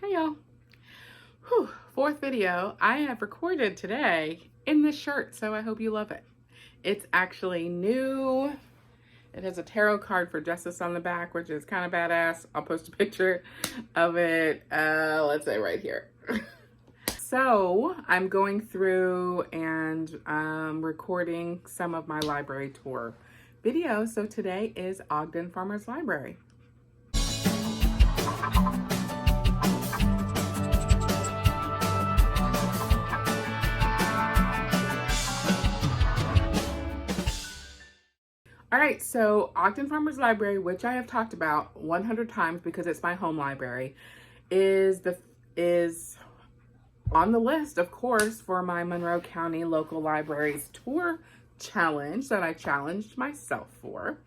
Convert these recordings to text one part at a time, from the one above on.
Hey y'all. Fourth video I have recorded today in this shirt, so I hope you love it. It's actually new. It has a tarot card for justice on the back, which is kind of badass. I'll post a picture of it, let's say right here. So I'm going through and recording some of my library tour videos. So today is Ogden Farmers Library. All right, so Ogden Farmers Library, which I have talked about 100 times because it's my home library, is on the list, of course, for my Monroe County Local Libraries Tour Challenge that I challenged myself for.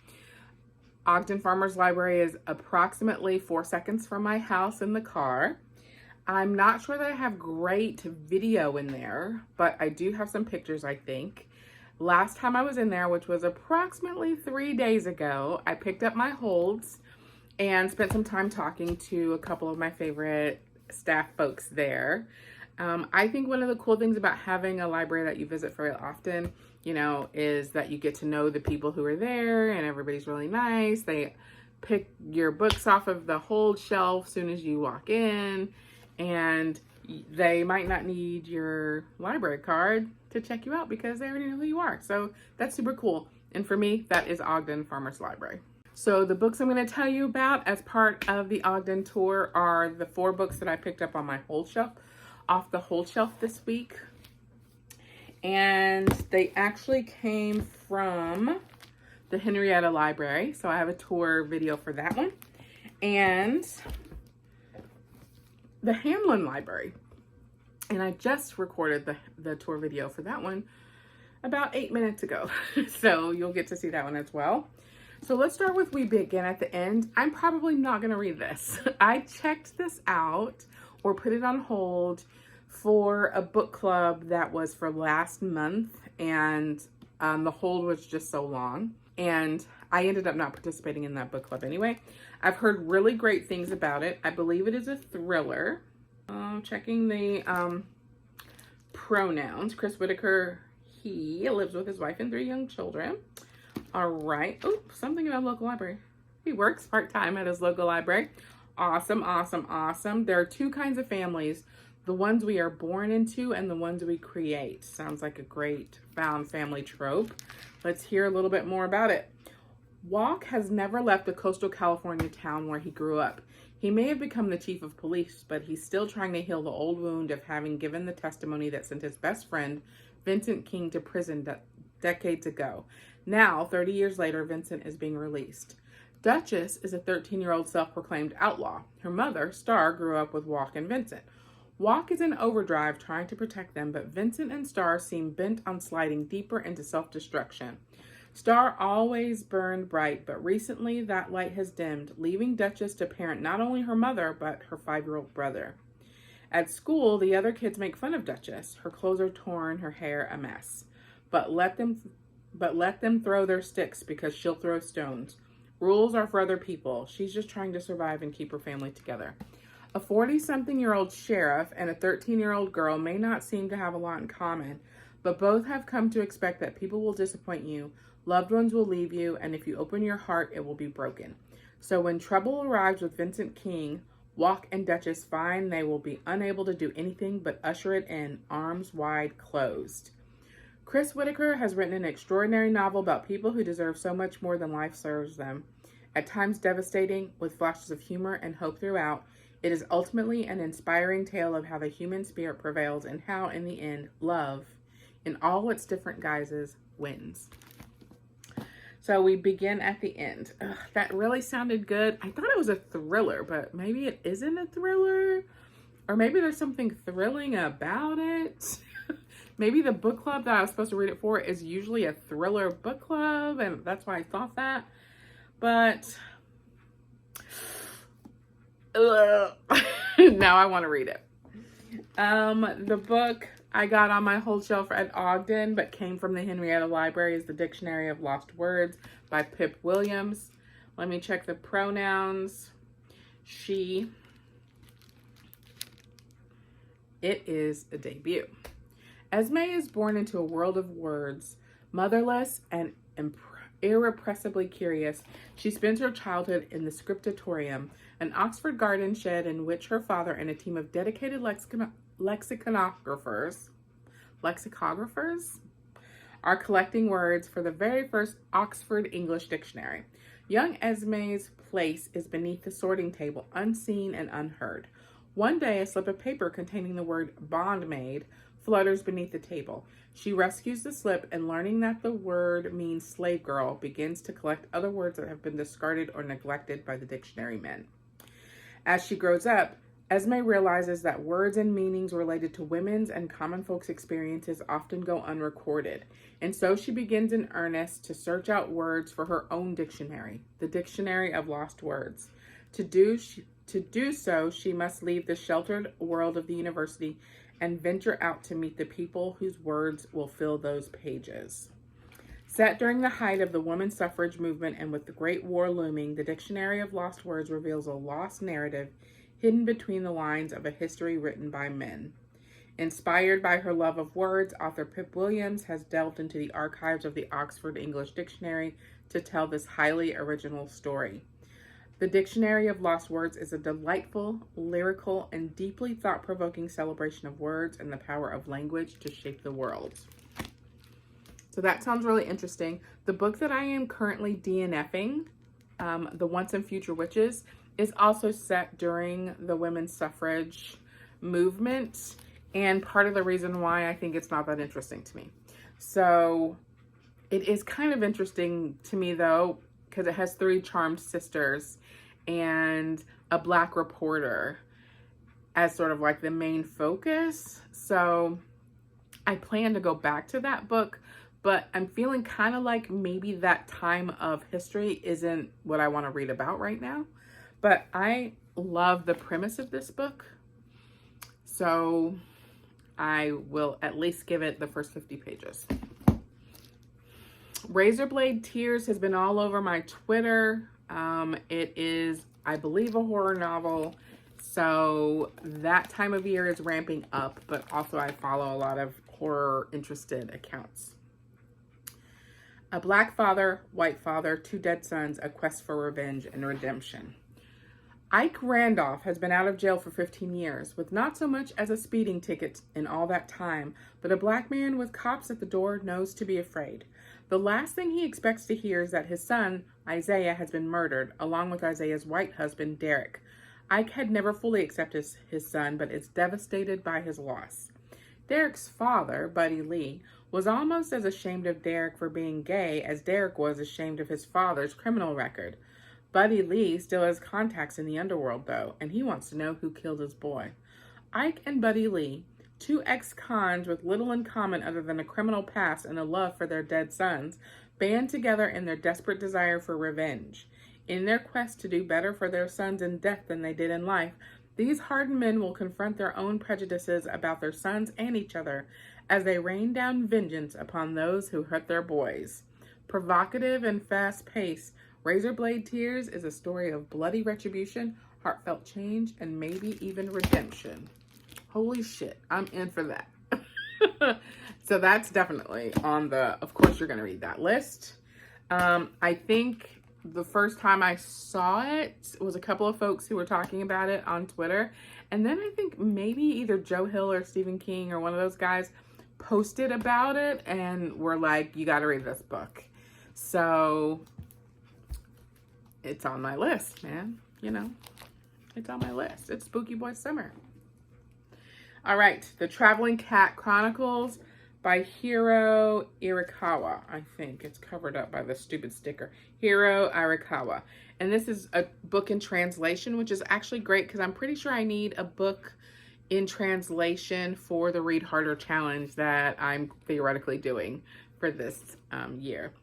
Ogden Farmers Library is approximately 4 seconds from my house in the car. I'm not sure that I have great video in there, but I do have some pictures, I think. Last time I was in there, which was approximately 3 days ago, I picked up my holds and spent some time talking to a couple of my favorite staff folks there. I think one of the cool things about having a library that you visit very often, is that you get to know the people who are there and everybody's really nice. They pick your books off of the hold shelf as soon as you walk in, and they might not need your library card to check you out because they already know who you are. So that's super cool. And for me, that is Ogden Farmers Library. So the books I'm going to tell you about as part of the Ogden tour are the 4 books that I picked up on my hold shelf, off the hold shelf this week. And they actually came from the Henrietta Library. So I have a tour video for that one. And the Hamlin Library. And I just recorded the tour video for that one about 8 minutes ago. So you'll get to see that one as well. So let's start with We Begin at the End. I'm probably not going to read this. I checked this out or put it on hold for a book club that was for last month. And the hold was just so long. And I ended up not participating in that book club anyway. I've heard really great things about it. I believe it is a thriller. Checking the pronouns. Chris Whitaker, he lives with his wife and 3 young children. All right. Oh, something about local library. He works part-time at his local library. Awesome, awesome, awesome. There are 2 kinds of families. The ones we are born into and the ones we create. Sounds like a great found family trope. Let's hear a little bit more about it. Walk has never left the coastal California town where he grew up. He may have become the chief of police, but he's still trying to heal the old wound of having given the testimony that sent his best friend, Vincent King, to prison decades ago. Now, 30 years later, Vincent is being released. Duchess is a 13-year-old self-proclaimed outlaw. Her mother, Star, grew up with Walk and Vincent. Walk is in overdrive trying to protect them, but Vincent and Star seem bent on sliding deeper into self-destruction. Star always burned bright, but recently that light has dimmed, leaving Duchess to parent not only her mother, but her 5-year-old brother. At school, the other kids make fun of Duchess. Her clothes are torn, her hair a mess. But let them throw their sticks because she'll throw stones. Rules are for other people. She's just trying to survive and keep her family together. A 40-something-year-old sheriff and a 13-year-old girl may not seem to have a lot in common, but both have come to expect that people will disappoint you, loved ones will leave you, and if you open your heart, it will be broken. So when trouble arrives with Vincent King, Walk and Duchess find they will be unable to do anything but usher it in, arms wide closed. Chris Whitaker has written an extraordinary novel about people who deserve so much more than life serves them. At times devastating, with flashes of humor and hope throughout, it is ultimately an inspiring tale of how the human spirit prevails and how, in the end, love, in all its different guises, wins. So we begin at the end. Ugh, that really sounded good. I thought it was a thriller, but maybe it isn't a thriller. Or maybe there's something thrilling about it. Maybe the book club that I was supposed to read it for is usually a thriller book club, and that's why I thought that. But now I want to read it. The book I got on my hold shelf at Ogden, but came from the Henrietta Library, is The Dictionary of Lost Words by Pip Williams. Let me check the pronouns. She. It is a debut. Esme is born into a world of words. Motherless and irrepressibly curious, she spends her childhood in the scriptorium, an Oxford garden shed in which her father and a team of dedicated lexicographers are collecting words for the very first Oxford English dictionary. Young Esme's place is beneath the sorting table, unseen and unheard. One day, a slip of paper containing the word bondmaid flutters beneath the table. She rescues the slip and, learning that the word means slave girl, begins to collect other words that have been discarded or neglected by the dictionary men. As she grows up, Esme realizes that words and meanings related to women's and common folks' experiences often go unrecorded, and so she begins in earnest to search out words for her own dictionary, the Dictionary of Lost Words. To do so, she must leave the sheltered world of the university and venture out to meet the people whose words will fill those pages. Set during the height of the women's suffrage movement and with the Great War looming, the Dictionary of Lost Words reveals a lost narrative hidden between the lines of a history written by men. Inspired by her love of words, author Pip Williams has delved into the archives of the Oxford English Dictionary to tell this highly original story. The Dictionary of Lost Words is a delightful, lyrical, and deeply thought-provoking celebration of words and the power of language to shape the world. So that sounds really interesting. The book that I am currently DNFing, The Once and Future Witches, is also set during the women's suffrage movement, and part of the reason why I think it's not that interesting to me. So it is kind of interesting to me, though, because it has 3 charmed sisters and a black reporter as sort of like the main focus. So I plan to go back to that book, but I'm feeling kind of like maybe that time of history isn't what I want to read about right now. But I love the premise of this book, so I will at least give it the first 50 pages. Razorblade Tears has been all over my Twitter. It is, I believe, a horror novel, so that time of year is ramping up, but also I follow a lot of horror-interested accounts. A black father, white father, 2 dead sons, a quest for revenge and redemption. Ike Randolph has been out of jail for 15 years, with not so much as a speeding ticket in all that time, but a black man with cops at the door knows to be afraid. The last thing he expects to hear is that his son, Isaiah, has been murdered, along with Isaiah's white husband, Derek. Ike had never fully accepted his son, but is devastated by his loss. Derek's father, Buddy Lee, was almost as ashamed of Derek for being gay as Derek was ashamed of his father's criminal record. Buddy Lee still has contacts in the underworld, though, and he wants to know who killed his boy. Ike and Buddy Lee, 2 ex-cons with little in common other than a criminal past and a love for their dead sons, band together in their desperate desire for revenge. In their quest to do better for their sons in death than they did in life, these hardened men will confront their own prejudices about their sons and each other as they rain down vengeance upon those who hurt their boys. Provocative and fast-paced, Razorblade Tears is a story of bloody retribution, heartfelt change, and maybe even redemption. Holy shit, I'm in for that. So that's definitely on the, of course you're going to read that list. I think the first time I saw it was a couple of folks who were talking about it on Twitter. And then I think maybe either Joe Hill or Stephen King or one of those guys posted about it and were like, you got to read this book. So it's on my list, man. You know, it's on my list. It's Spooky Boy Summer. All right, The Traveling Cat Chronicles by Hiro Arakawa. I think it's covered up by the stupid sticker. Hiro Arakawa. And this is a book in translation, which is actually great because I'm pretty sure I need a book in translation for the Read Harder Challenge that I'm theoretically doing for this year.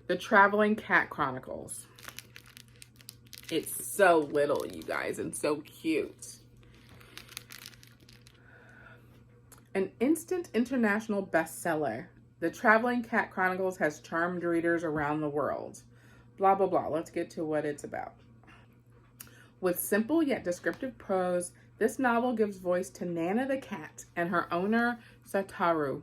The Traveling Cat Chronicles. It's so little, you guys, and so cute. An instant international bestseller, The Traveling Cat Chronicles has charmed readers around the world. Blah, blah, blah. Let's get to what it's about. With simple yet descriptive prose, this novel gives voice to Nana the cat and her owner, Satoru,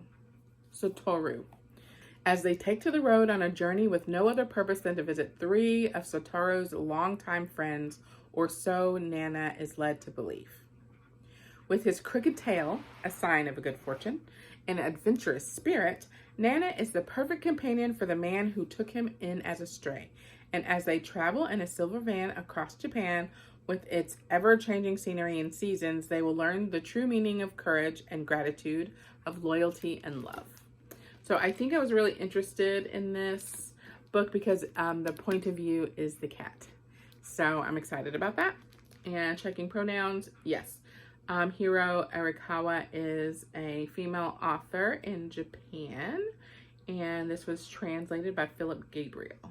as they take to the road on a journey with no other purpose than to visit 3 of Satoru's longtime friends, or so Nana is led to believe. With his crooked tail, a sign of a good fortune, and adventurous spirit, Nana is the perfect companion for the man who took him in as a stray. And as they travel in a silver van across Japan with its ever-changing scenery and seasons, they will learn the true meaning of courage and gratitude, of loyalty and love. So I think I was really interested in this book because the point of view is the cat. So I'm excited about that. And checking pronouns, yes. Hiro Arikawa is a female author in Japan, and this was translated by Philip Gabriel,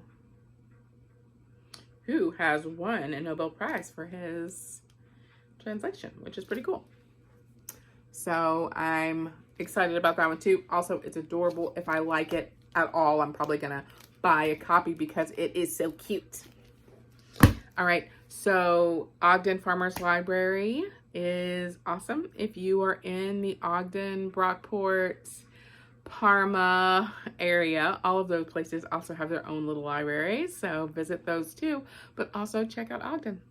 who has won a Nobel Prize for his translation, which is pretty cool. So I'm excited about that one too. Also, it's adorable. If I like it at all, I'm probably gonna buy a copy because it is so cute. All right, so Ogden Farmers Library is awesome. If you are in the Ogden, Brockport, Parma area, all of those places also have their own little libraries, so visit those too, but also check out Ogden.